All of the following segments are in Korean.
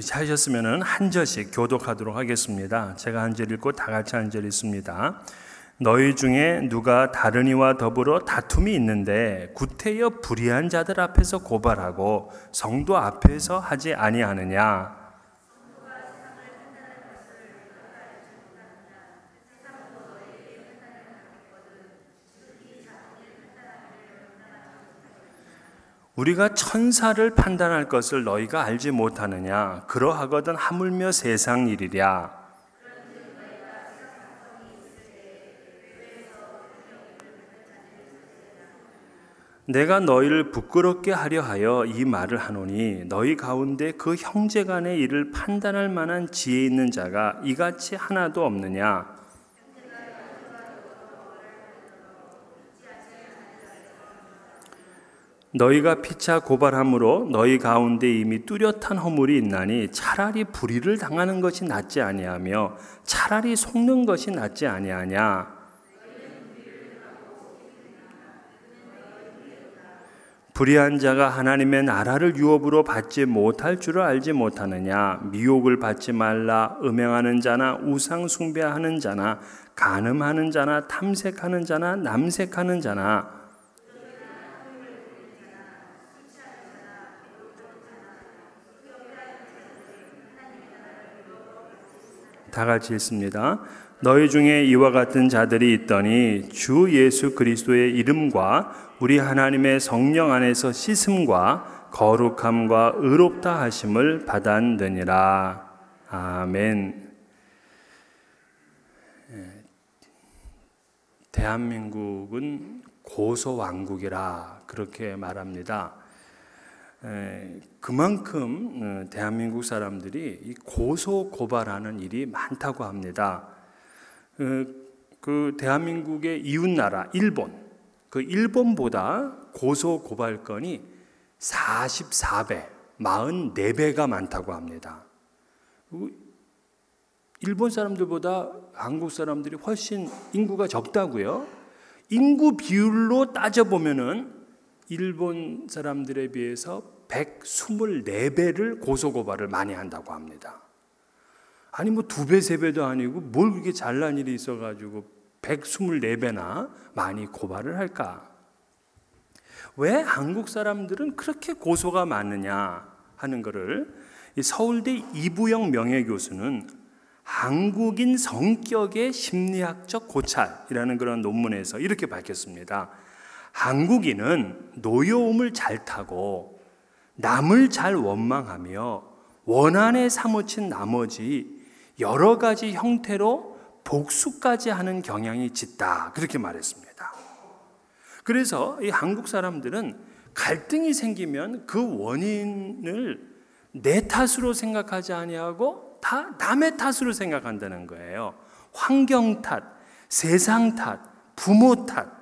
찾으셨으면 한 절씩 교독하도록 하겠습니다. 제가 한 절 읽고 다 같이 한 절 읽습니다. 너희 중에 누가 다른 이와 더불어 다툼이 있는데 구태여 불의한 자들 앞에서 고발하고 성도 앞에서 하지 아니하느냐. 우리가 천사를 판단할 것을 너희가 알지 못하느냐. 그러하거든 하물며 세상 일이랴. 내가 너희를 부끄럽게 하려 하여 이 말을 하노니 너희 가운데 그 형제간의 일을 판단할 만한 지혜 있는 자가 이같이 하나도 없느냐. 너희가 피차 고발함으로 너희 가운데 이미 뚜렷한 허물이 있나니 차라리 불의를 당하는 것이 낫지 아니하며 차라리 속는 것이 낫지 아니하냐. 불의한 자가 하나님의 나라를 유업으로 받지 못할 줄을 알지 못하느냐. 미혹을 받지 말라. 음행하는 자나 우상 숭배하는 자나 간음하는 자나 탐색하는 자나 남색하는 자나 다 같이 읽습니다. 너희 중에 이와 같은 자들이 있더니 주 예수 그리스도의 이름과 우리 하나님의 성령 안에서 씻음과 거룩함과 의롭다 하심을 받았느니라. 아멘. 대한민국은 고소왕국이라 그렇게 말합니다. 그만큼 대한민국 사람들이 이 고소 고발하는 일이 많다고 합니다. 그 대한민국의 이웃나라 일본, 그 일본보다 고소 고발 건이 44배, 44배가 많다고 합니다. 일본 사람들보다 한국 사람들이 훨씬 인구가 적다고요. 인구 비율로 따져보면은 일본 사람들에 비해서 124배를 고소고발을 많이 한다고 합니다. 아니 뭐 2배, 3배도 아니고 뭘 그렇게 잘난 일이 있어가지고 124배나 많이 고발을 할까? 왜 한국 사람들은 그렇게 고소가 많느냐 하는 것을 서울대 이부영 명예교수는 한국인 성격의 심리학적 고찰이라는 그런 논문에서 이렇게 밝혔습니다. 한국인은 노여움을 잘 타고 남을 잘 원망하며 원한에 사무친 나머지 여러 가지 형태로 복수까지 하는 경향이 짙다. 그렇게 말했습니다. 그래서 이 한국 사람들은 갈등이 생기면 그 원인을 내 탓으로 생각하지 아니하고 다 남의 탓으로 생각한다는 거예요. 환경 탓, 세상 탓, 부모 탓.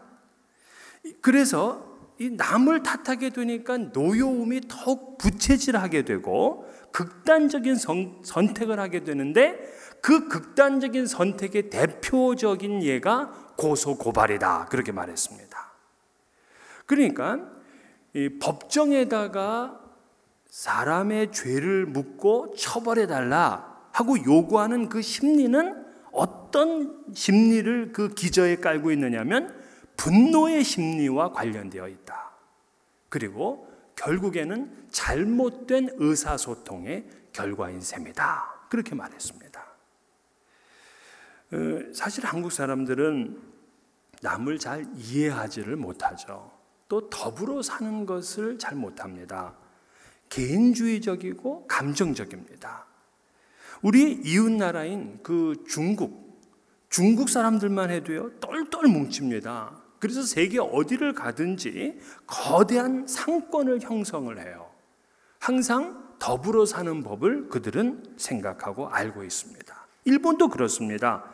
그래서 이 남을 탓하게 되니까 노여움이 더욱 부채질하게 되고 극단적인 선택을 하게 되는데 그 극단적인 선택의 대표적인 예가 고소고발이다. 그렇게 말했습니다. 그러니까 이 법정에다가 사람의 죄를 묻고 처벌해달라 하고 요구하는 그 심리는 어떤 심리를 그 기저에 깔고 있느냐면 분노의 심리와 관련되어 있다. 그리고 결국에는 잘못된 의사소통의 결과인 셈이다. 그렇게 말했습니다. 사실 한국 사람들은 남을 잘 이해하지를 못하죠. 또 더불어 사는 것을 잘 못합니다. 개인주의적이고 감정적입니다. 우리 이웃나라인 그 중국 사람들만 해도요 똘똘 뭉칩니다. 그래서 세계 어디를 가든지 거대한 상권을 형성을 해요. 항상 더불어 사는 법을 그들은 생각하고 알고 있습니다. 일본도 그렇습니다.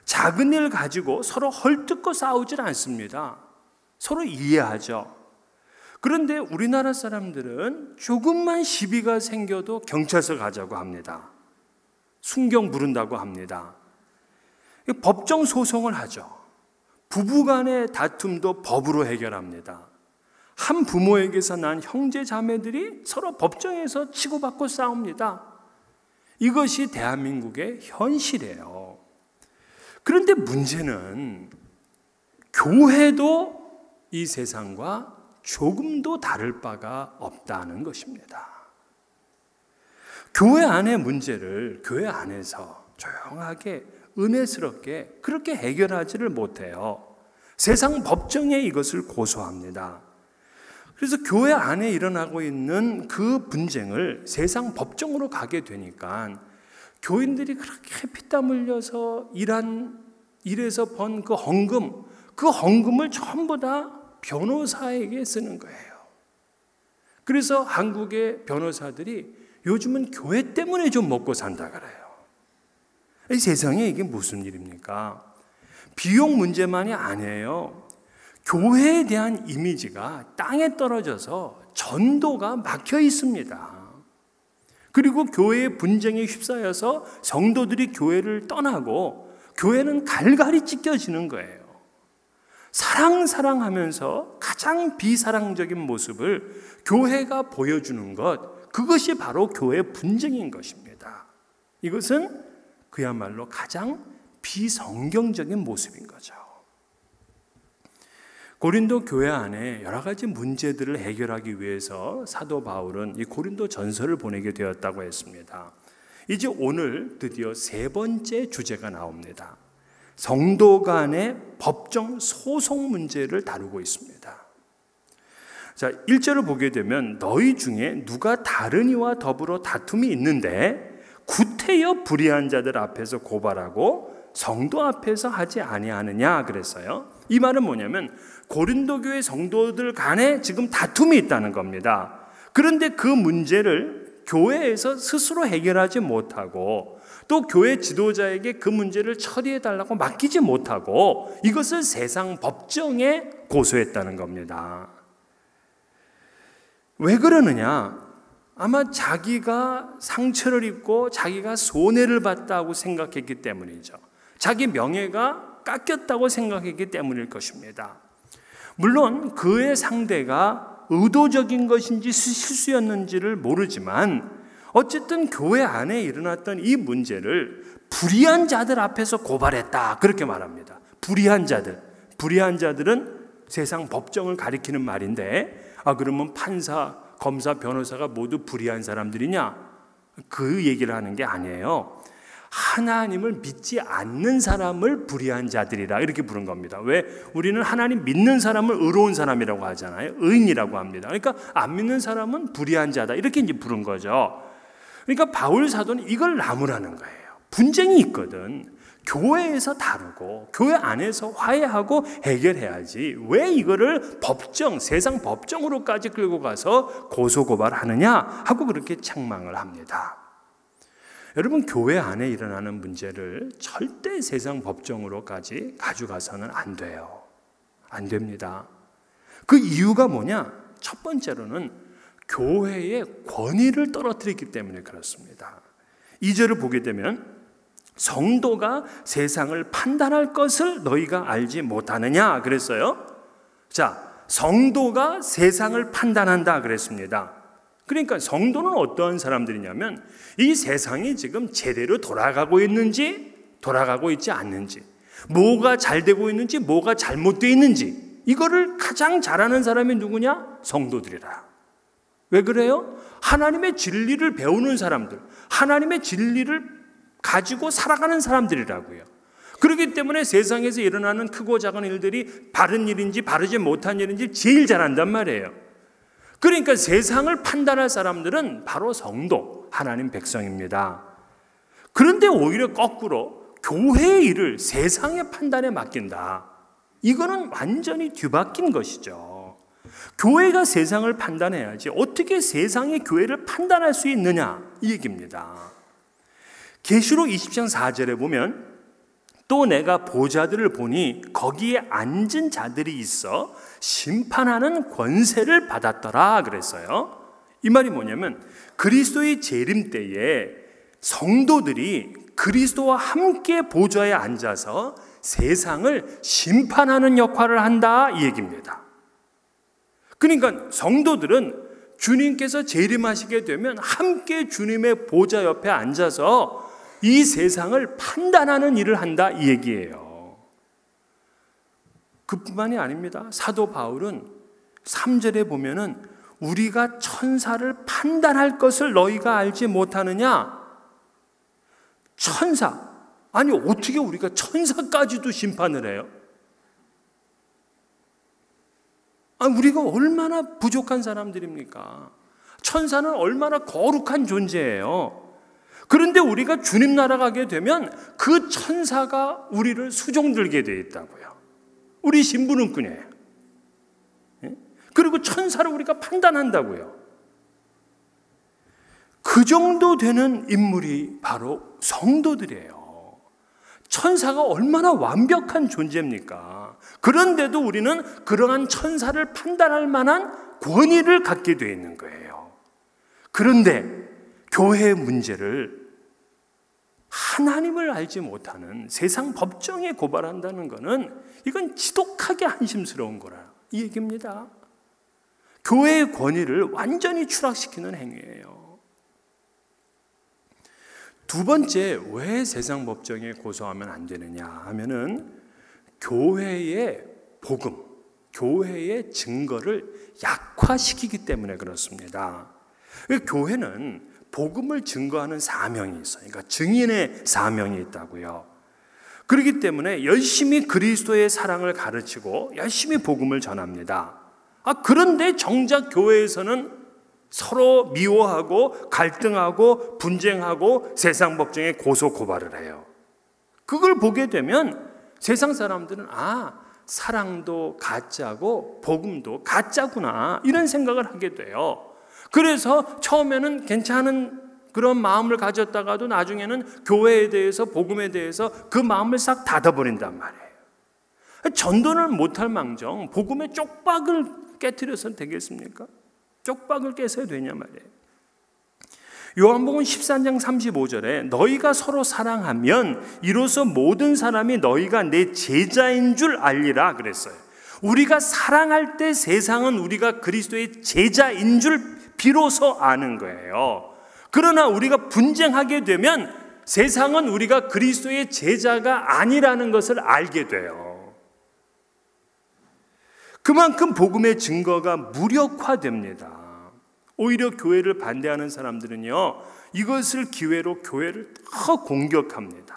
작은 일 가지고 서로 헐뜯고 싸우질 않습니다. 서로 이해하죠. 그런데 우리나라 사람들은 조금만 시비가 생겨도 경찰서 가자고 합니다. 순경 부른다고 합니다. 법정 소송을 하죠. 부부간의 다툼도 법으로 해결합니다. 한 부모에게서 난 형제 자매들이 서로 법정에서 치고받고 싸웁니다. 이것이 대한민국의 현실이에요. 그런데 문제는 교회도 이 세상과 조금도 다를 바가 없다는 것입니다. 교회 안의 문제를 교회 안에서 조용하게 은혜스럽게 그렇게 해결하지를 못해요. 세상 법정에 이것을 고소합니다. 그래서 교회 안에 일어나고 있는 그 분쟁을 세상 법정으로 가게 되니까 교인들이 그렇게 피땀 흘려서 일해서 번 그 헌금을 전부 다 변호사에게 쓰는 거예요. 그래서 한국의 변호사들이 요즘은 교회 때문에 좀 먹고 산다 그래요. 이 세상에 이게 무슨 일입니까? 비용 문제만이 아니에요. 교회에 대한 이미지가 땅에 떨어져서 전도가 막혀 있습니다. 그리고 교회의 분쟁에 휩싸여서 성도들이 교회를 떠나고 교회는 갈갈이 찢겨지는 거예요. 사랑하면서 가장 비사랑적인 모습을 교회가 보여주는 것, 그것이 바로 교회의 분쟁인 것입니다. 이것은 그야말로 가장 비성경적인 모습인 거죠. 고린도 교회 안에 여러 가지 문제들을 해결하기 위해서 사도 바울은 이 고린도 전서를 보내게 되었다고 했습니다. 이제 오늘 드디어 세 번째 주제가 나옵니다. 성도 간의 법정 소송 문제를 다루고 있습니다. 자, 1절을 보게 되면 너희 중에 누가 다른 이와 더불어 다툼이 있는데 구태여 불의한 자들 앞에서 고발하고 성도 앞에서 하지 아니하느냐 그랬어요. 이 말은 뭐냐면 고린도 교회 성도들 간에 지금 다툼이 있다는 겁니다. 그런데 그 문제를 교회에서 스스로 해결하지 못하고 또 교회 지도자에게 그 문제를 처리해 달라고 맡기지 못하고 이것을 세상 법정에 고소했다는 겁니다. 왜 그러느냐? 아마 자기가 상처를 입고 자기가 손해를 봤다고 생각했기 때문이죠. 자기 명예가 깎였다고 생각했기 때문일 것입니다. 물론 그의 상대가 의도적인 것인지 실수였는지를 모르지만 어쨌든 교회 안에 일어났던 이 문제를 불의한 자들 앞에서 고발했다 그렇게 말합니다. 불의한 자들은 세상 법정을 가리키는 말인데 그러면 판사, 검사, 변호사가 모두 불의한 사람들이냐? 그 얘기를 하는 게 아니에요. 하나님을 믿지 않는 사람을 불의한 자들이라 이렇게 부른 겁니다. 왜? 우리는 하나님 믿는 사람을 의로운 사람이라고 하잖아요. 의인이라고 합니다. 그러니까 안 믿는 사람은 불의한 자다 이렇게 이제 부른 거죠. 그러니까 바울 사도는 이걸 나무라는 거예요. 분쟁이 있거든. 교회에서 다루고 교회 안에서 화해하고 해결해야지 왜 이거를 세상 법정으로까지 끌고 가서 고소고발하느냐 하고 그렇게 책망을 합니다. 여러분, 교회 안에 일어나는 문제를 절대 세상 법정으로까지 가져가서는 안 돼요. 안 됩니다. 그 이유가 뭐냐? 첫 번째로는 교회의 권위를 떨어뜨리기 때문에 그렇습니다. 2절을 보게 되면 성도가 세상을 판단할 것을 너희가 알지 못하느냐 그랬어요. 자, 성도가 세상을 판단한다 그랬습니다. 그러니까 성도는 어떠한 사람들이냐면 이 세상이 지금 제대로 돌아가고 있는지 돌아가고 있지 않는지, 뭐가 잘 되고 있는지 뭐가 잘못되어 있는지 이거를 가장 잘 아는 사람이 누구냐? 성도들이라. 왜 그래요? 하나님의 진리를 배우는 사람들, 하나님의 진리를 가지고 살아가는 사람들이라고요. 그렇기 때문에 세상에서 일어나는 크고 작은 일들이 바른 일인지 바르지 못한 일인지 제일 잘 안단 말이에요. 그러니까 세상을 판단할 사람들은 바로 성도, 하나님 백성입니다. 그런데 오히려 거꾸로 교회의 일을 세상의 판단에 맡긴다. 이거는 완전히 뒤바뀐 것이죠. 교회가 세상을 판단해야지 어떻게 세상이 교회를 판단할 수 있느냐 이 얘기입니다. 계시록 20장 4절에 보면 또 내가 보좌들을 보니 거기에 앉은 자들이 있어 심판하는 권세를 받았더라 그랬어요. 이 말이 뭐냐면 그리스도의 재림 때에 성도들이 그리스도와 함께 보좌에 앉아서 세상을 심판하는 역할을 한다 이 얘기입니다. 그러니까 성도들은 주님께서 재림하시게 되면 함께 주님의 보좌 옆에 앉아서 이 세상을 판단하는 일을 한다, 이 얘기예요. 그뿐만이 아닙니다. 사도 바울은 3절에 보면은 우리가 천사를 판단할 것을 너희가 알지 못하느냐? 천사. 아니, 어떻게 우리가 천사까지도 심판을 해요? 우리가 얼마나 부족한 사람들입니까? 천사는 얼마나 거룩한 존재예요. 그런데 우리가 주님 나라 가게 되면 그 천사가 우리를 수종들게 되어 있다고요. 우리 신분은꾼이에요. 그리고 천사를 우리가 판단한다고요. 그 정도 되는 인물이 바로 성도들이에요. 천사가 얼마나 완벽한 존재입니까? 그런데도 우리는 그러한 천사를 판단할 만한 권위를 갖게 되어 있는 거예요. 그런데 교회의 문제를 하나님을 알지 못하는 세상 법정에 고발한다는 것은 이건 지독하게 한심스러운 거라, 이 얘기입니다. 교회의 권위를 완전히 추락시키는 행위예요. 두 번째, 왜 세상 법정에 고소하면 안 되느냐 하면은 교회의 복음, 교회의 증거를 약화시키기 때문에 그렇습니다. 교회는 복음을 증거하는 사명이 있어요. 그러니까 증인의 사명이 있다고요. 그렇기 때문에 열심히 그리스도의 사랑을 가르치고 열심히 복음을 전합니다. 그런데 정작 교회에서는 서로 미워하고 갈등하고 분쟁하고 세상 법정에 고소 고발을 해요. 그걸 보게 되면 세상 사람들은 사랑도 가짜고 복음도 가짜구나, 이런 생각을 하게 돼요. 그래서 처음에는 괜찮은 그런 마음을 가졌다가도 나중에는 교회에 대해서, 복음에 대해서 그 마음을 싹 닫아버린단 말이에요. 전도는 못할 망정 복음의 쪽박을 깨트려서는 되겠습니까? 쪽박을 깨서야 되냐 말이에요. 요한복음 13장 35절에 너희가 서로 사랑하면 이로써 모든 사람이 너희가 내 제자인 줄 알리라 그랬어요. 우리가 사랑할 때 세상은 우리가 그리스도의 제자인 줄 비로소 아는 거예요. 그러나 우리가 분쟁하게 되면 세상은 우리가 그리스도의 제자가 아니라는 것을 알게 돼요. 그만큼 복음의 증거가 무력화됩니다. 오히려 교회를 반대하는 사람들은요, 이것을 기회로 교회를 더 공격합니다.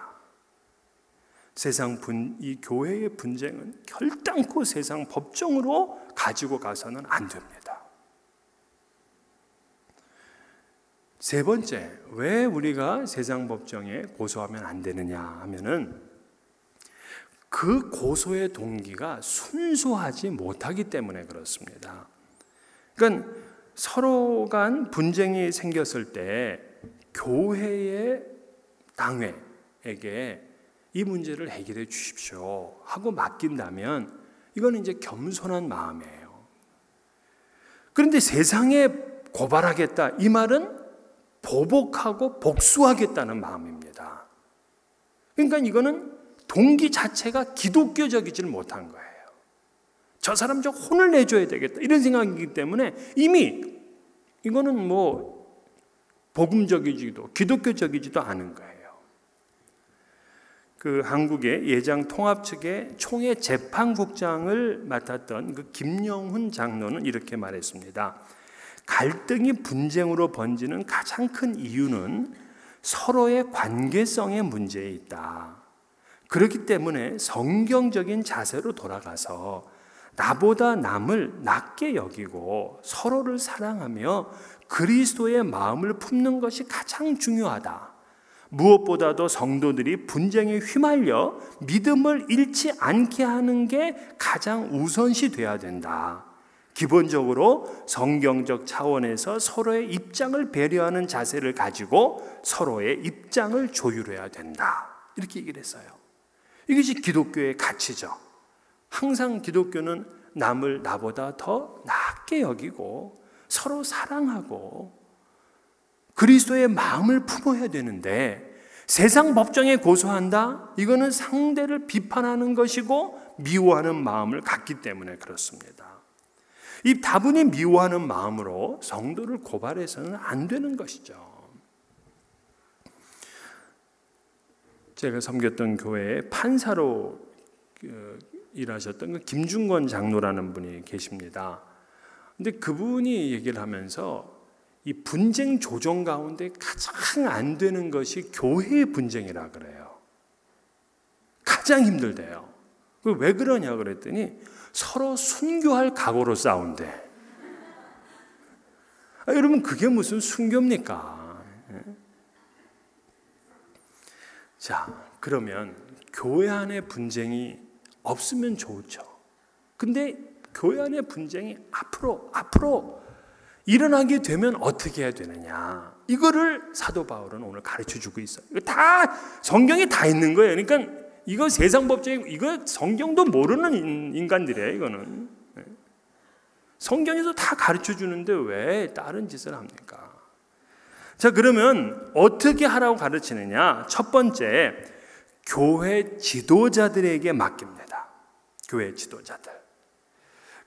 이 교회의 분쟁은 결단코 세상 법정으로 가지고 가서는 안 됩니다. 세 번째, 왜 우리가 세상 법정에 고소하면 안 되느냐 하면은 그 고소의 동기가 순수하지 못하기 때문에 그렇습니다. 그러니까 서로 간 분쟁이 생겼을 때 교회의 당회에게 이 문제를 해결해 주십시오 하고 맡긴다면 이건 이제 겸손한 마음이에요. 그런데 세상에 고발하겠다, 이 말은 보복하고 복수하겠다는 마음입니다. 그러니까 이거는 동기 자체가 기독교적이지 못한 거예요. 저 사람 좀 혼을 내줘야 되겠다, 이런 생각이기 때문에 이미 이거는 복음적이지도 기독교적이지도 않은 거예요. 그 한국의 예장 통합 측의 총회 재판국장을 맡았던 그 김영훈 장로는 이렇게 말했습니다. 갈등이 분쟁으로 번지는 가장 큰 이유는 서로의 관계성의 문제에 있다. 그렇기 때문에 성경적인 자세로 돌아가서 나보다 남을 낮게 여기고 서로를 사랑하며 그리스도의 마음을 품는 것이 가장 중요하다. 무엇보다도 성도들이 분쟁에 휘말려 믿음을 잃지 않게 하는 게 가장 우선시 돼야 된다. 기본적으로 성경적 차원에서 서로의 입장을 배려하는 자세를 가지고 서로의 입장을 조율해야 된다. 이렇게 얘기를 했어요. 이것이 기독교의 가치죠. 항상 기독교는 남을 나보다 더 낮게 여기고 서로 사랑하고 그리스도의 마음을 품어야 되는데 세상 법정에 고소한다? 이거는 상대를 비판하는 것이고 미워하는 마음을 갖기 때문에 그렇습니다. 이 다분히 미워하는 마음으로 성도를 고발해서는 안 되는 것이죠. 제가 섬겼던 교회에 판사로 일하셨던 김중권 장로라는 분이 계십니다. 근데 그분이 얘기를 하면서 이 분쟁 조정 가운데 가장 안 되는 것이 교회의 분쟁이라 그래요. 가장 힘들대요. 왜 그러냐 그랬더니 서로 순교할 각오로 싸운대. 여러분 그게 무슨 순교입니까? 자, 그러면 교회 안에 분쟁이 없으면 좋죠. 근데 교회 안에 분쟁이 앞으로 일어나게 되면 어떻게 해야 되느냐? 이거를 사도 바울은 오늘 가르쳐 주고 있어요. 이거 다 성경에 다 있는 거예요. 그러니까 이거 세상 법칙, 이거 성경도 모르는 인간들이에요. 이거는 성경에서 다 가르쳐 주는데 왜 다른 짓을 합니까? 자, 그러면 어떻게 하라고 가르치느냐? 첫 번째, 교회 지도자들에게 맡깁니다. 교회 지도자들.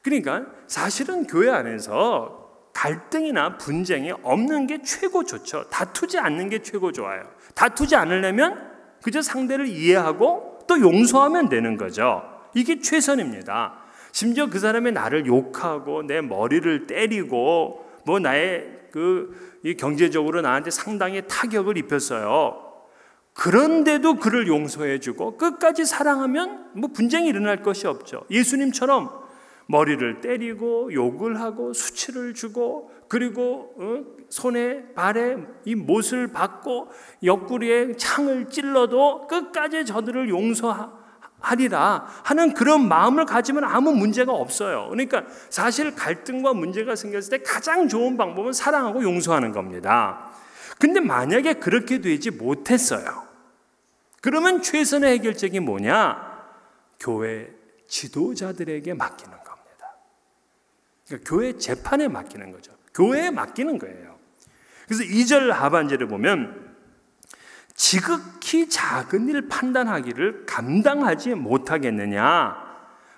그러니까 사실은 교회 안에서 갈등이나 분쟁이 없는 게 최고 좋죠. 다투지 않는 게 최고 좋아요. 다투지 않으려면 그저 상대를 이해하고 또 용서하면 되는 거죠. 이게 최선입니다. 심지어 그 사람이 나를 욕하고 내 머리를 때리고 뭐 나의 이 경제적으로 나한테 상당히 타격을 입혔어요. 그런데도 그를 용서해주고 끝까지 사랑하면 뭐 분쟁이 일어날 것이 없죠. 예수님처럼 머리를 때리고 욕을 하고 수치를 주고 그리고 손에 발에 이 못을 박고 옆구리에 창을 찔러도 끝까지 저들을 용서하리라 하는 그런 마음을 가지면 아무 문제가 없어요. 그러니까 사실 갈등과 문제가 생겼을 때 가장 좋은 방법은 사랑하고 용서하는 겁니다. 근데 만약에 그렇게 되지 못했어요. 그러면 최선의 해결책이 뭐냐? 교회 지도자들에게 맡기는 겁니다. 그러니까 교회 재판에 맡기는 거죠. 교회에 맡기는 거예요. 그래서 2절 하반절에 보면 지극히 작은 일 판단하기를 감당하지 못하겠느냐.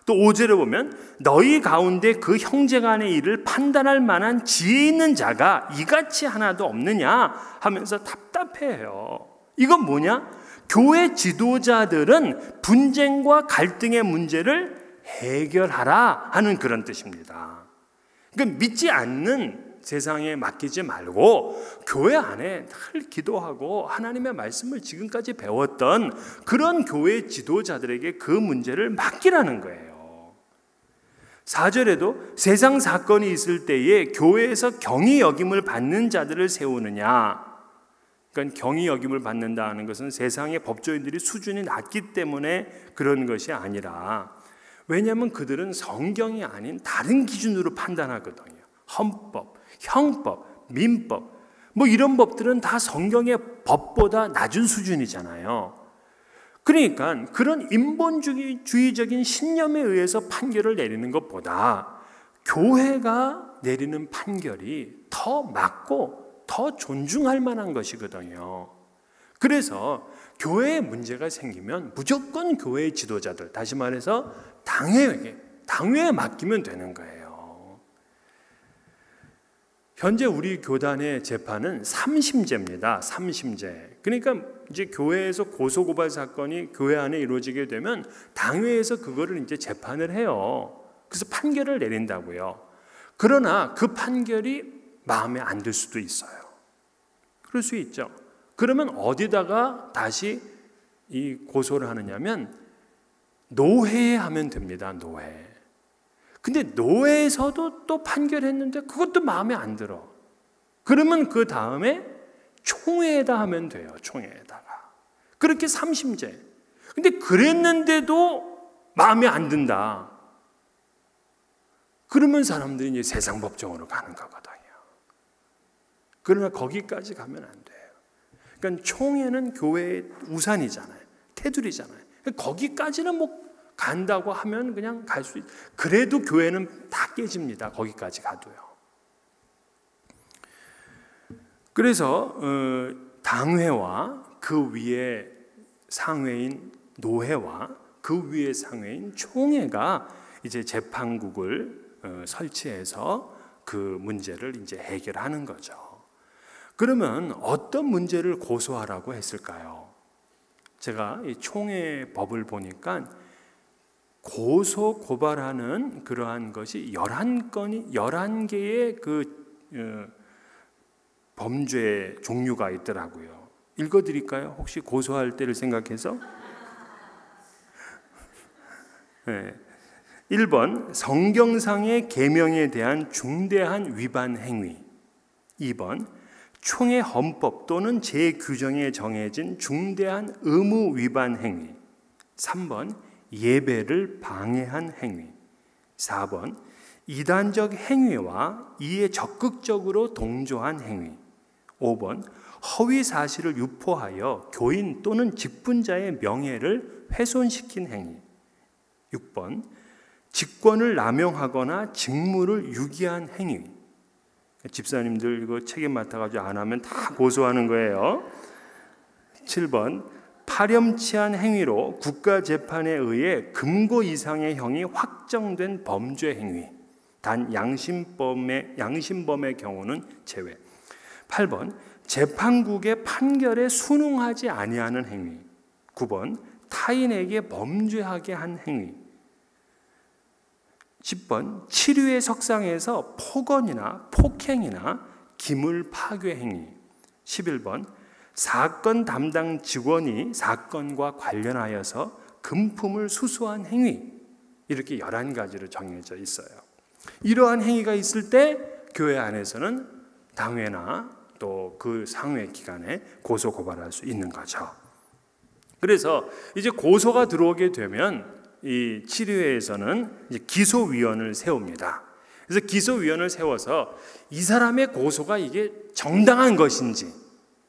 또 5절에 보면 너희 가운데 그 형제간의 일을 판단할 만한 지혜 있는 자가 이같이 하나도 없느냐 하면서 답답해해요. 이건 뭐냐? 교회 지도자들은 분쟁과 갈등의 문제를 해결하라 하는 그런 뜻입니다. 그러니까 믿지 않는 세상에 맡기지 말고 교회 안에 늘 기도하고 하나님의 말씀을 지금까지 배웠던 그런 교회 지도자들에게 그 문제를 맡기라는 거예요. 4절에도 세상 사건이 있을 때에 교회에서 경히 여김을 받는 자들을 세우느냐. 그러니까 경히 여김을 받는다는 것은 세상의 법조인들이 수준이 낮기 때문에 그런 것이 아니라 왜냐하면 그들은 성경이 아닌 다른 기준으로 판단하거든요. 헌법, 형법, 민법 뭐 이런 법들은 다 성경의 법보다 낮은 수준이잖아요. 그러니까 그런 인본주의적인 신념에 의해서 판결을 내리는 것보다 교회가 내리는 판결이 더 맞고 더 존중할 만한 것이거든요. 그래서 교회에 문제가 생기면 무조건 교회의 지도자들, 다시 말해서 당회에 맡기면 되는 거예요. 현재 우리 교단의 재판은 3심제입니다. 3심제. 그러니까 이제 교회에서 고소고발 사건이 교회 안에 이루어지게 되면 당회에서 그거를 이제 재판을 해요. 그래서 판결을 내린다고요. 그러나 그 판결이 마음에 안 들 수도 있어요. 그럴 수 있죠. 그러면 어디다가 다시 이 고소를 하느냐면 노회에 하면 됩니다. 노회. 근데 노회에서도 또 판결했는데 그것도 마음에 안 들어. 그러면 그 다음에 총회에다 하면 돼요. 총회에다가. 그렇게 3심제. 근데 그랬는데도 마음에 안 든다. 그러면 사람들이 이제 세상 법정으로 가는 거거든요. 그러나 거기까지 가면 안 돼요. 그러니까 총회는 교회의 우산이잖아요. 테두리잖아요. 거기까지는 뭐 간다고 하면 그냥 갈 수 있. 그래도 교회는 다 깨집니다. 거기까지 가도요. 그래서 당회와 그 위에 상회인 노회와 그 위에 상회인 총회가 이제 재판국을 설치해서 그 문제를 이제 해결하는 거죠. 그러면 어떤 문제를 고소하라고 했을까요? 제가 이 총회 법을 보니까 고소 고발하는 그러한 것이 11개의 그 범죄 종류가 있더라고요. 읽어드릴까요? 혹시 고소할 때를 생각해서? 네. 1번 성경상의 계명에 대한 중대한 위반 행위. 2번 총회 헌법 또는 제규정에 정해진 중대한 의무 위반 행위. 3번 예배를 방해한 행위. 4번 이단적 행위와 이에 적극적으로 동조한 행위. 5번 허위 사실을 유포하여 교인 또는 직분자의 명예를 훼손시킨 행위. 6번 직권을 남용하거나 직무를 유기한 행위. 집사님들 이거 책임 맡아가지고 안 하면 다 고소하는 거예요. 7번 파렴치한 행위로 국가재판에 의해 금고 이상의 형이 확정된 범죄 행위. 단 양심범의 경우는 제외. 8번 재판국의 판결에 순응하지 아니하는 행위. 9번 타인에게 범죄하게 한 행위. 10번 치료의 석상에서 폭언이나 폭행이나 기물 파괴 행위. 11번 사건 담당 직원이 사건과 관련하여서 금품을 수수한 행위. 이렇게 11가지로 정해져 있어요. 이러한 행위가 있을 때 교회 안에서는 당회나 또 그 상회 기관에 고소 고발할 수 있는 거죠. 그래서 이제 고소가 들어오게 되면 이 치료회에서는 이제 기소위원을 세웁니다. 그래서 기소위원을 세워서 이 사람의 고소가 이게 정당한 것인지,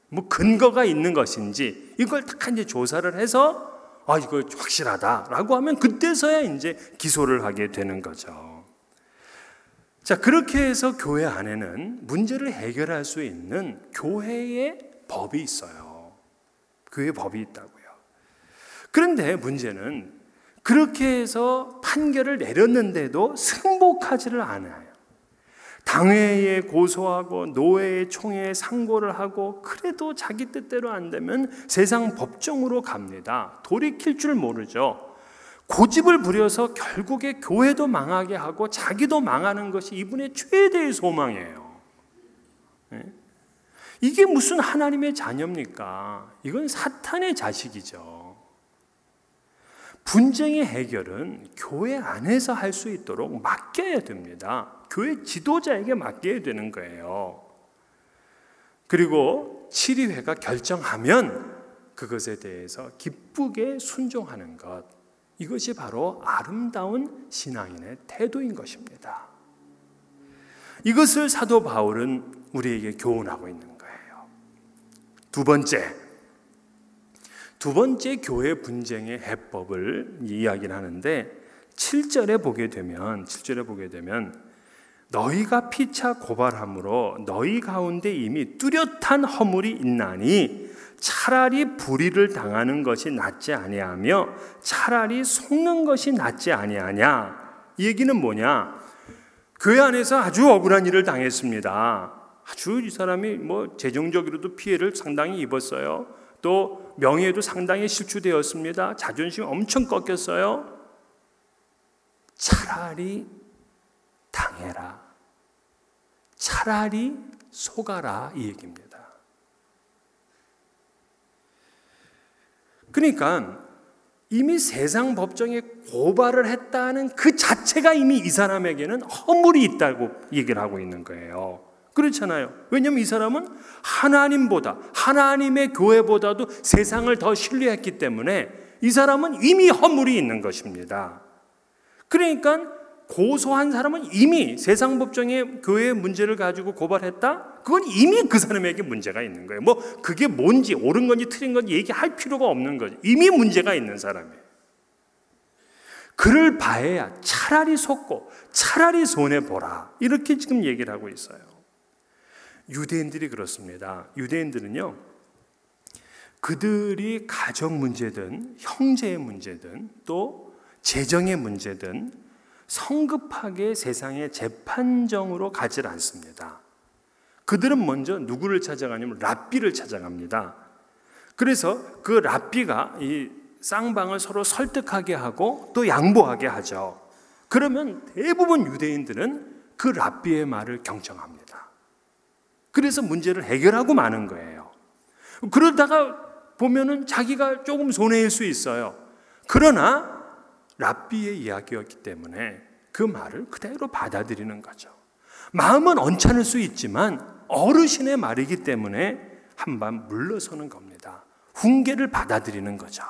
뭐 근거가 있는 것인지 이걸 다 이제 조사를 해서 이거 확실하다라고 하면 그때서야 이제 기소를 하게 되는 거죠. 자, 그렇게 해서 교회 안에는 문제를 해결할 수 있는 교회의 법이 있어요. 교회 법이 있다고요. 그런데 문제는 그렇게 해서 판결을 내렸는데도 승복하지를 않아요. 당회에 고소하고 노회에 총회에 상고를 하고 그래도 자기 뜻대로 안 되면 세상 법정으로 갑니다. 돌이킬 줄 모르죠. 고집을 부려서 결국에 교회도 망하게 하고 자기도 망하는 것이 이분의 최대의 소망이에요. 이게 무슨 하나님의 자녀입니까? 이건 사탄의 자식이죠. 분쟁의 해결은 교회 안에서 할 수 있도록 맡겨야 됩니다. 교회 지도자에게 맡겨야 되는 거예요. 그리고 치리회가 결정하면 그것에 대해서 기쁘게 순종하는 것. 이것이 바로 아름다운 신앙인의 태도인 것입니다. 이것을 사도 바울은 우리에게 교훈하고 있는 거예요. 두 번째 교회 분쟁의 해법을 이야기를 하는데 7절에 보게 되면 너희가 피차 고발함으로 너희 가운데 이미 뚜렷한 허물이 있나니 차라리 불의를 당하는 것이 낫지 아니하며 차라리 속는 것이 낫지 아니하냐. 이 얘기는 뭐냐? 교회 안에서 아주 억울한 일을 당했습니다. 아주 이 사람이 뭐 재정적으로도 피해를 상당히 입었어요. 또 명예도 상당히 실추되었습니다. 자존심 엄청 꺾였어요. 차라리 당해라. 차라리 속아라. 이 얘기입니다. 그러니까 이미 세상 법정에 고발을 했다는 그 자체가 이미 이 사람에게는 허물이 있다고 얘기를 하고 있는 거예요. 그렇잖아요. 왜냐하면 이 사람은 하나님보다, 하나님의 교회보다도 세상을 더 신뢰했기 때문에 이 사람은 이미 허물이 있는 것입니다. 그러니까 고소한 사람은 이미 세상 법정에 교회의 문제를 가지고 고발했다? 그건 이미 그 사람에게 문제가 있는 거예요. 뭐 그게 뭔지 옳은 건지 틀린 건지 얘기할 필요가 없는 거죠. 이미 문제가 있는 사람이에요. 그를 봐야 차라리 속고 차라리 손해보라. 이렇게 지금 얘기를 하고 있어요. 유대인들이 그렇습니다. 유대인들은요, 그들이 가정 문제든 형제의 문제든 또 재정의 문제든 성급하게 세상의 재판정으로 가지 않습니다. 그들은 먼저 누구를 찾아가냐면 랍비를 찾아갑니다. 그래서 그 랍비가 이 쌍방을 서로 설득하게 하고 또 양보하게 하죠. 그러면 대부분 유대인들은 그 랍비의 말을 경청합니다. 그래서 문제를 해결하고 마는 거예요. 그러다가 보면은 자기가 조금 손해일 수 있어요. 그러나 랍비의 이야기였기 때문에 그 말을 그대로 받아들이는 거죠. 마음은 언짢을 수 있지만 어르신의 말이기 때문에 한번 물러서는 겁니다. 훈계를 받아들이는 거죠.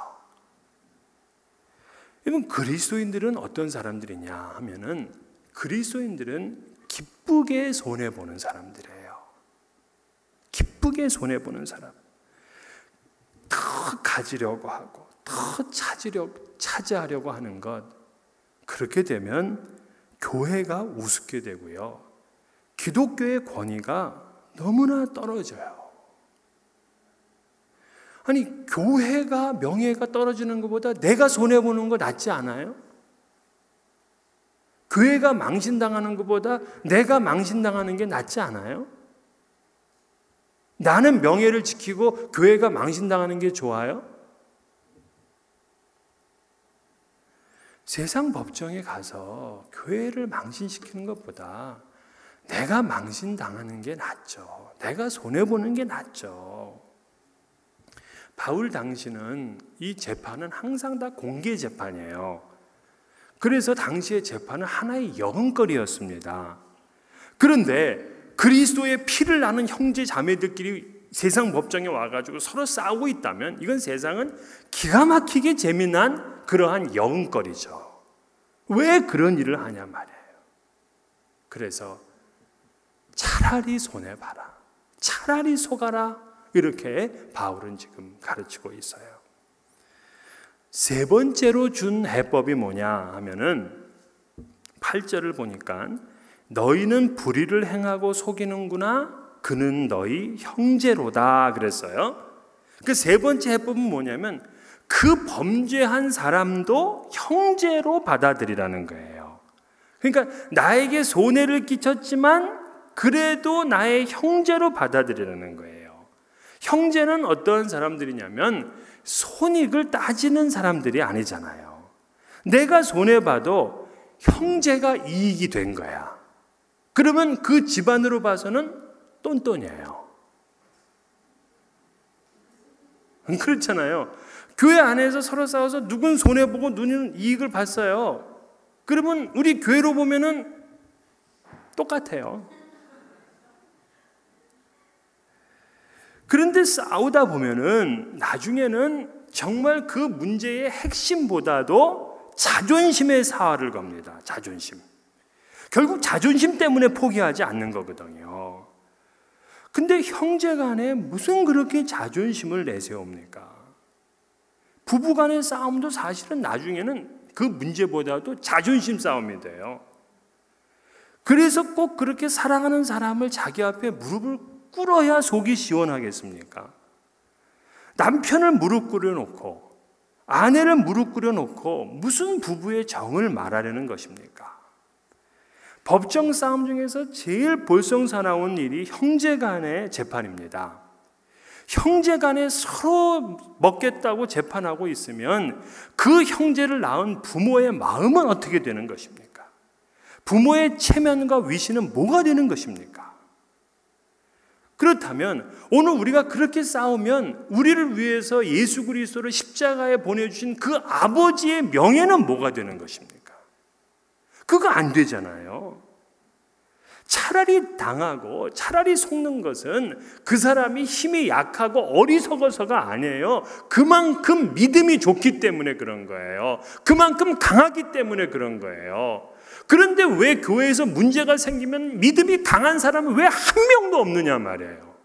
여러분, 그리스도인들은 어떤 사람들이냐 하면은 그리스도인들은 기쁘게 손해보는 사람들이에요. 기쁘게 손해보는 사람. 더 가지려고 하고 더 차지하려고 하는 것, 그렇게 되면 교회가 우습게 되고요, 기독교의 권위가 너무나 떨어져요. 아니, 교회가 명예가 떨어지는 것보다 내가 손해보는 거 낫지 않아요? 교회가 망신당하는 것보다 내가 망신당하는 게 낫지 않아요? 나는 명예를 지키고 교회가 망신당하는 게 좋아요? 세상 법정에 가서 교회를 망신시키는 것보다 내가 망신당하는 게 낫죠. 내가 손해보는 게 낫죠. 바울 당시는 이 재판은 항상 다 공개 재판이에요. 그래서 당시의 재판은 하나의 여흥거리였습니다. 그런데 그리스도의 피를 나는 형제 자매들끼리 세상 법정에 와가지고 서로 싸우고 있다면 이건 세상은 기가 막히게 재미난 그러한 여흥거리죠. 왜 그런 일을 하냐 말이에요. 그래서 차라리 손해봐라, 차라리 속아라, 이렇게 바울은 지금 가르치고 있어요. 세 번째로 준 해법이 뭐냐 하면은 8절을 보니까 너희는 불의를 행하고 속이는구나, 그는 너희 형제로다 그랬어요. 그 세 번째 해법은 뭐냐면 그 범죄한 사람도 형제로 받아들이라는 거예요. 그러니까 나에게 손해를 끼쳤지만 그래도 나의 형제로 받아들이라는 거예요. 형제는 어떤 사람들이냐면 손익을 따지는 사람들이 아니잖아요. 내가 손해봐도 형제가 이익이 된 거야. 그러면 그 집안으로 봐서는 똔똔이에요. 그렇잖아요. 교회 안에서 서로 싸워서 누군 손해보고 누구는 이익을 봤어요. 그러면 우리 교회로 보면은 똑같아요. 그런데 싸우다 보면은 나중에는 정말 그 문제의 핵심보다도 자존심의 사활을 겁니다. 자존심. 결국 자존심 때문에 포기하지 않는 거거든요. 근데 형제 간에 무슨 그렇게 자존심을 내세웁니까? 부부 간의 싸움도 사실은 나중에는 그 문제보다도 자존심 싸움이 돼요. 그래서 꼭 그렇게 사랑하는 사람을 자기 앞에 무릎을 꿇어야 속이 시원하겠습니까? 남편을 무릎 꿇어놓고 아내를 무릎 꿇어놓고 무슨 부부의 정을 말하려는 것입니까? 법정 싸움 중에서 제일 볼썽사나운 일이 형제 간의 재판입니다. 형제 간에 서로 먹겠다고 재판하고 있으면 그 형제를 낳은 부모의 마음은 어떻게 되는 것입니까? 부모의 체면과 위신은 뭐가 되는 것입니까? 그렇다면 오늘 우리가 그렇게 싸우면 우리를 위해서 예수 그리스도를 십자가에 보내주신 그 아버지의 명예는 뭐가 되는 것입니까? 그거 안 되잖아요. 차라리 당하고 차라리 속는 것은 그 사람이 힘이 약하고 어리석어서가 아니에요. 그만큼 믿음이 좋기 때문에 그런 거예요. 그만큼 강하기 때문에 그런 거예요. 그런데 왜 교회에서 문제가 생기면 믿음이 강한 사람은 왜 한 명도 없느냐 말이에요.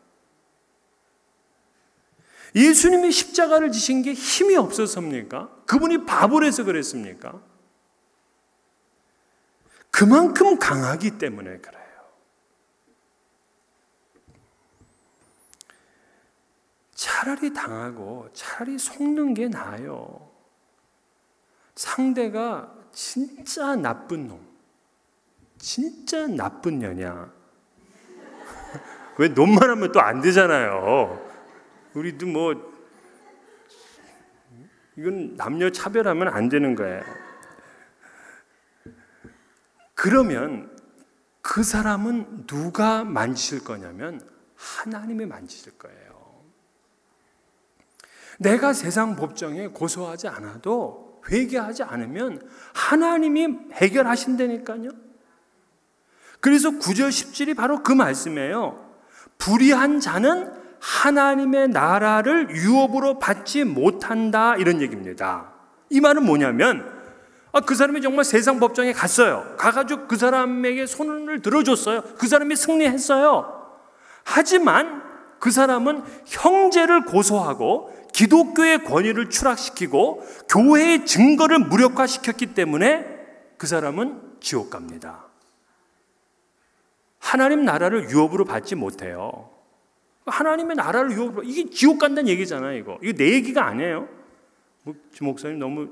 예수님이 십자가를 지신 게 힘이 없어서입니까? 그분이 바보라서 그랬습니까? 그만큼 강하기 때문에 그래요. 차라리 당하고 차라리 속는 게 나아요. 상대가 진짜 나쁜 놈, 진짜 나쁜 년이야. 왜 놈만 하면 또 안 되잖아요. 우리도 뭐 이건 남녀 차별하면 안 되는 거예요. 그러면 그 사람은 누가 만지실 거냐면 하나님이 만지실 거예요. 내가 세상 법정에 고소하지 않아도, 회개하지 않으면 하나님이 해결하신다니까요. 그래서 9절 10절이 바로 그 말씀이에요. 불의한 자는 하나님의 나라를 유업으로 받지 못한다, 이런 얘기입니다. 이 말은 뭐냐면 그 사람이 정말 세상 법정에 갔어요. 가가지고 그 사람에게 손을 들어줬어요. 그 사람이 승리했어요. 하지만 그 사람은 형제를 고소하고 기독교의 권위를 추락시키고 교회의 증거를 무력화시켰기 때문에 그 사람은 지옥 갑니다. 하나님 나라를 유업으로 받지 못해요. 하나님의 나라를 유업으로, 이게 지옥 간다는 얘기잖아요. 이거 내 얘기가 아니에요. 주 목사님 너무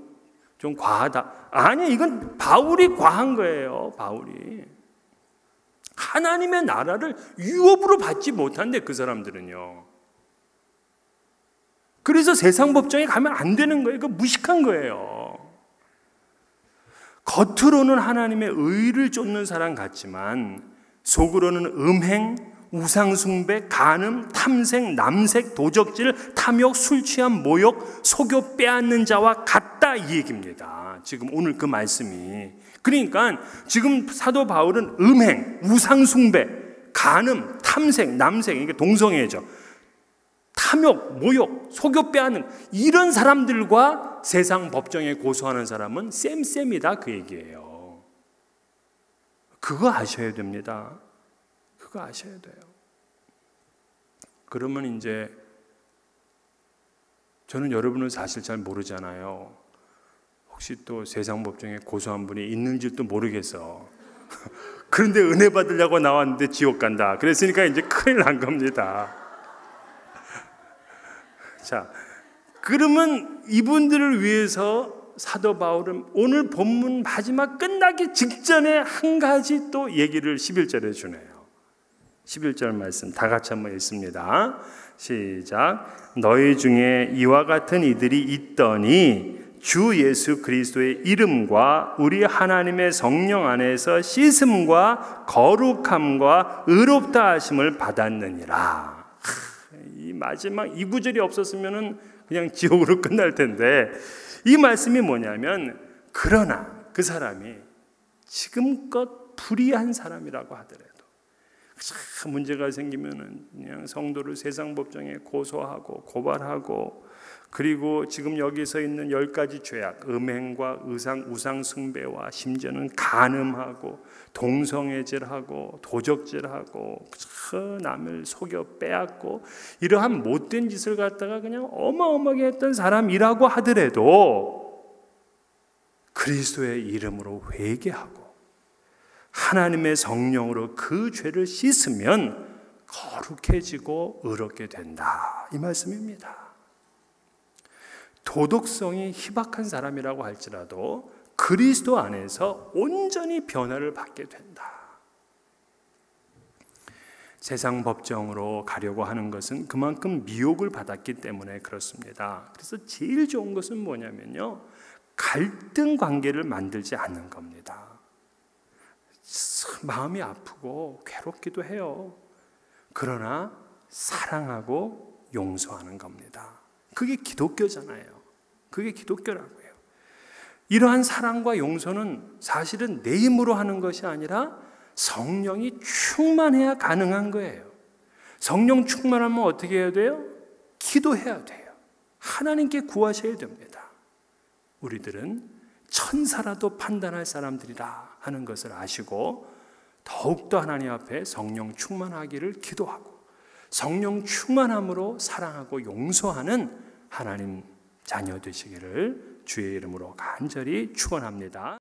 좀 과하다. 아니, 이건 바울이 과한 거예요. 바울이 하나님의 나라를 유업으로 받지 못한대, 그 사람들은요. 그래서 세상 법정에 가면 안 되는 거예요. 이거 무식한 거예요. 겉으로는 하나님의 의를 쫓는 사람 같지만 속으로는 음행, 우상숭배, 간음, 탐색, 남색, 도적질, 탐욕, 술취함, 모욕, 속여 빼앗는 자와 같다, 이 얘기입니다. 지금 오늘 그 말씀이. 그러니까 지금 사도 바울은 음행, 우상숭배, 간음, 탐색, 남색, 이게 동성애죠. 탐욕, 모욕, 속여 빼앗는 이런 사람들과 세상 법정에 고소하는 사람은 쌤쌤이다, 그 얘기예요. 그거 아셔야 됩니다. 그거 아셔야 돼요. 그러면 이제 저는 여러분은 사실 잘 모르잖아요. 혹시 또 세상 법정에 고소한 분이 있는지도 모르겠어. 그런데 은혜 받으려고 나왔는데 지옥 간다. 그랬으니까 이제 큰일 난 겁니다. 자, 그러면 이분들을 위해서 사도 바울은 오늘 본문 마지막 끝나기 직전에 한 가지 또 얘기를 11절에 주네요. 11절 말씀 다 같이 한번 읽습니다. 시작. 너희 중에 이와 같은 이들이 있더니 주 예수 그리스도의 이름과 우리 하나님의 성령 안에서 씻음과 거룩함과 의롭다 하심을 받았느니라. 이 마지막 이 구절이 없었으면 그냥 지옥으로 끝날 텐데, 이 말씀이 뭐냐면, 그러나 그 사람이 지금껏 불의한 사람이라고 하더라도 문제가 생기면은 그냥 성도를 세상 법정에 고소하고 고발하고, 그리고 지금 여기서 있는 10가지 죄악, 음행과 우상 숭배와 심지어는 간음하고 동성애질하고 도적질하고 남을 속여 빼앗고 이러한 못된 짓을 갖다가 그냥 어마어마하게 했던 사람이라고 하더라도 그리스도의 이름으로 회개하고 하나님의 성령으로 그 죄를 씻으면 거룩해지고 의롭게 된다, 이 말씀입니다. 도덕성이 희박한 사람이라고 할지라도 그리스도 안에서 온전히 변화를 받게 된다. 세상 법정으로 가려고 하는 것은 그만큼 미혹을 받았기 때문에 그렇습니다. 그래서 제일 좋은 것은 뭐냐면요, 갈등 관계를 만들지 않는 겁니다. 마음이 아프고 괴롭기도 해요. 그러나 사랑하고 용서하는 겁니다. 그게 기독교잖아요. 그게 기독교라고요. 이러한 사랑과 용서는 사실은 내 힘으로 하는 것이 아니라 성령이 충만해야 가능한 거예요. 성령 충만하면 어떻게 해야 돼요? 기도해야 돼요. 하나님께 구하셔야 됩니다. 우리들은 천사라도 판단할 사람들이라 하는 것을 아시고 더욱더 하나님 앞에 성령 충만하기를 기도하고 성령 충만함으로 사랑하고 용서하는 하나님 자녀 되시기를 주의 이름으로 간절히 축원합니다.